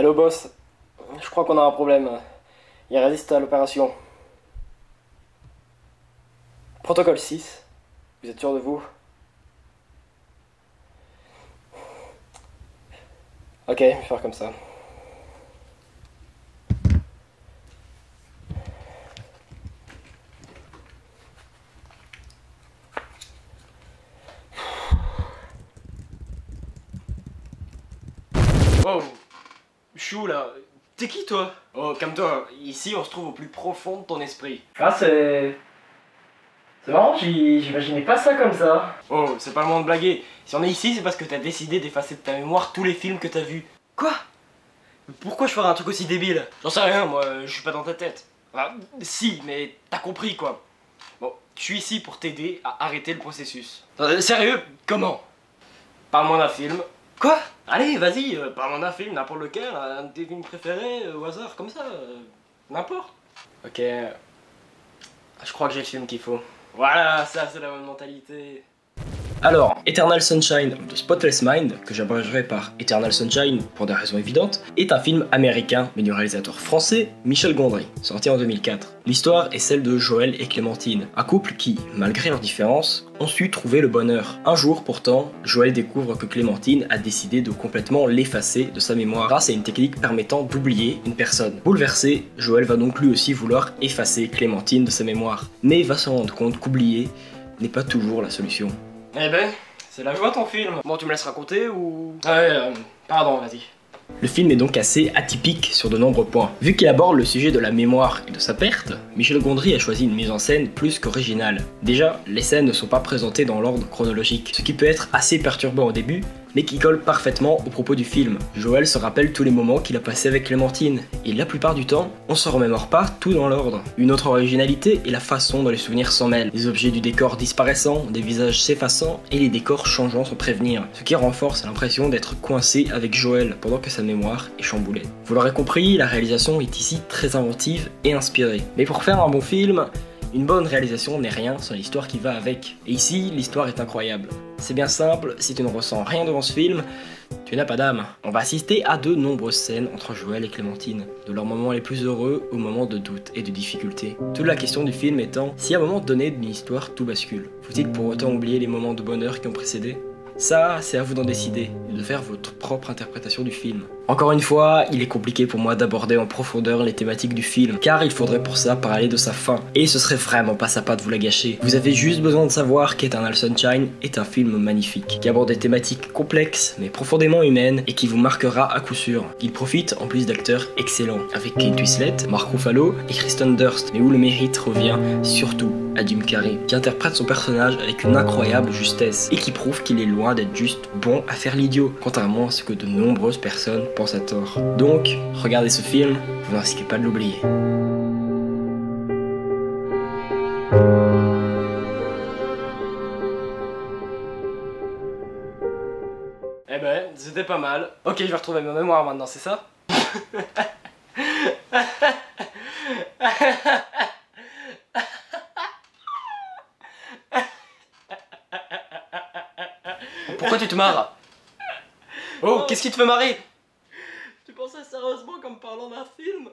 Allô boss, je crois qu'on a un problème. Il résiste à l'opération. Protocole 6, vous êtes sûr de vous? Ok, je vais faire comme ça. Oh, chou là, t'es qui toi? Oh, calme-toi, ici on se trouve au plus profond de ton esprit. Ah c'est marrant, j'imaginais pas ça comme ça. Oh, c'est pas le moment de blaguer. Si on est ici, c'est parce que t'as décidé d'effacer de ta mémoire tous les films que t'as vus. Quoi? Pourquoi je ferais un truc aussi débile? J'en sais rien, moi, je suis pas dans ta tête. Enfin, si, mais t'as compris quoi. Bon, je suis ici pour t'aider à arrêter le processus. Sérieux? Comment? Parle-moi d'un film. Quoi? Allez, vas-y, parle-moi d'un film, n'importe lequel, un de tes films préférés, au hasard, comme ça, n'importe. Ok, je crois que j'ai le film qu'il faut. Voilà, ça c'est la bonne mentalité. Alors, Eternal Sunshine of the Spotless Mind, que j'abrégerai par Eternal Sunshine pour des raisons évidentes, est un film américain mais du réalisateur français Michel Gondry, sorti en 2004. L'histoire est celle de Joël et Clémentine, un couple qui, malgré leurs différences, ont su trouver le bonheur. Un jour pourtant, Joël découvre que Clémentine a décidé de complètement l'effacer de sa mémoire grâce à une technique permettant d'oublier une personne. Bouleversé, Joël va donc lui aussi vouloir effacer Clémentine de sa mémoire, mais va se rendre compte qu'oublier n'est pas toujours la solution. Eh ben, c'est la joie ton film. Bon, tu me laisses raconter ou... Ouais, pardon, vas-y. Le film est donc assez atypique sur de nombreux points. Vu qu'il aborde le sujet de la mémoire et de sa perte, Michel Gondry a choisi une mise en scène plus qu'originale. Déjà, les scènes ne sont pas présentées dans l'ordre chronologique, ce qui peut être assez perturbant au début, mais qui colle parfaitement au propos du film. Joël se rappelle tous les moments qu'il a passés avec Clémentine, et la plupart du temps, on se remémore pas tout dans l'ordre. Une autre originalité est la façon dont les souvenirs s'en mêlent, les objets du décor disparaissant, des visages s'effaçant et les décors changeant sans prévenir, ce qui renforce l'impression d'être coincé avec Joël pendant que sa mémoire est chamboulée. Vous l'aurez compris, la réalisation est ici très inventive et inspirée. Mais pour faire un bon film, une bonne réalisation n'est rien sans l'histoire qui va avec. Et ici, l'histoire est incroyable. C'est bien simple, si tu ne ressens rien devant ce film, tu n'as pas d'âme. On va assister à de nombreuses scènes entre Joël et Clémentine, de leurs moments les plus heureux aux moments de doute et de difficulté. Toute la question du film étant, si à un moment donné d'une histoire tout bascule, faut-il pour autant oublier les moments de bonheur qui ont précédé ? Ça, c'est à vous d'en décider, et de faire votre propre interprétation du film. Encore une fois, il est compliqué pour moi d'aborder en profondeur les thématiques du film, car il faudrait pour ça parler de sa fin, et ce serait vraiment pas sympa de vous la gâcher. Vous avez juste besoin de savoir qu'Eternal Sunshine est un film magnifique, qui aborde des thématiques complexes, mais profondément humaines, et qui vous marquera à coup sûr. Il profite en plus d'acteurs excellents, avec Kate Winslet, Mark Ruffalo et Kristen Dunst, mais où le mérite revient surtout à Jim Carrey, qui interprète son personnage avec une incroyable justesse, et qui prouve qu'il est loin d'être juste bon à faire l'idiot, contrairement à ce que de nombreuses personnes pensent à tort. Donc, regardez ce film, vous ne risquez pas de l'oublier. Eh ben, c'était pas mal. Ok, je vais retrouver ma mémoire maintenant, c'est ça? Pourquoi tu te marres? Oh, qu'est-ce qui te fait marrer? Tu pensais sérieusement qu'en me parlant d'un film,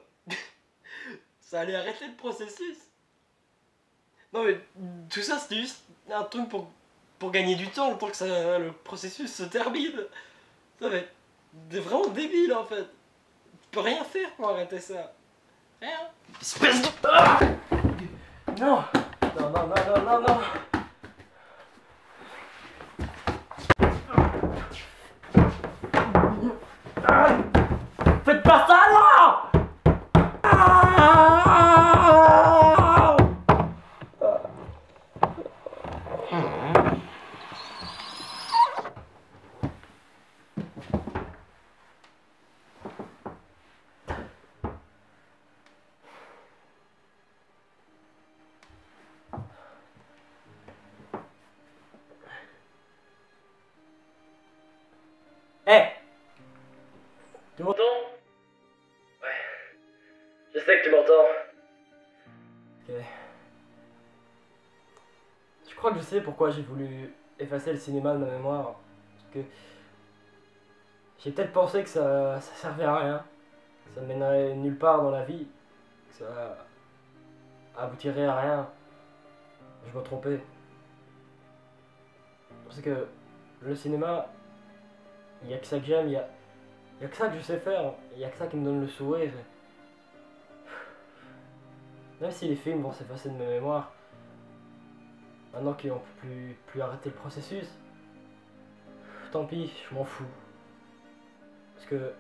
ça allait arrêter le processus? Non mais, tout ça c'était juste un truc pour gagner du temps, pour que le processus se termine. Ça va être vraiment débile en fait. Tu peux rien faire pour arrêter ça. Rien. Espèce de... Ah Non. Non, non, non, non, non, non. Faites pas ça, non! Hé! Tu m'entends? Ouais. Je sais que tu m'entends. Ok. Je crois que je sais pourquoi j'ai voulu effacer le cinéma de ma mémoire. Parce que j'ai peut-être pensé que ça servait à rien. ça ne mènerait nulle part dans la vie, que ça aboutirait à rien. Je me trompais. Parce que le cinéma, il n'y a que ça que j'aime, il y a que ça que je sais faire, il n'y a que ça qui me donne le sourire. Même si les films vont s'effacer de ma mémoire, maintenant qu'on ne peut plus arrêter le processus, tant pis, je m'en fous. Parce que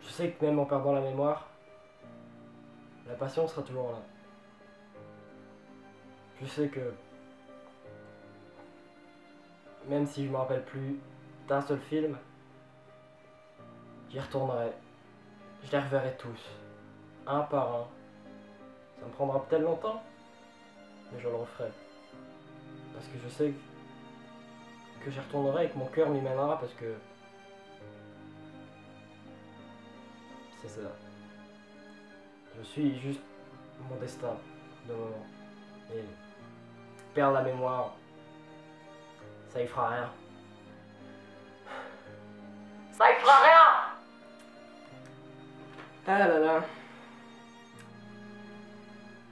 je sais que même en perdant la mémoire, la passion sera toujours là. Je sais que même si je me rappelle plus d'un seul film, j'y retournerai. Je les reverrai tous, un par un. Ça me prendra peut-être longtemps, mais je le referai. Parce que je sais que j'y retournerai et que mon cœur m'y mènera parce que c'est ça. Je suis juste mon destin de moment. Et perdre la mémoire, ça y fera rien. Ça y fera rien! Ah là là.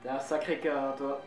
T'as un sacré cœur, hein, toi.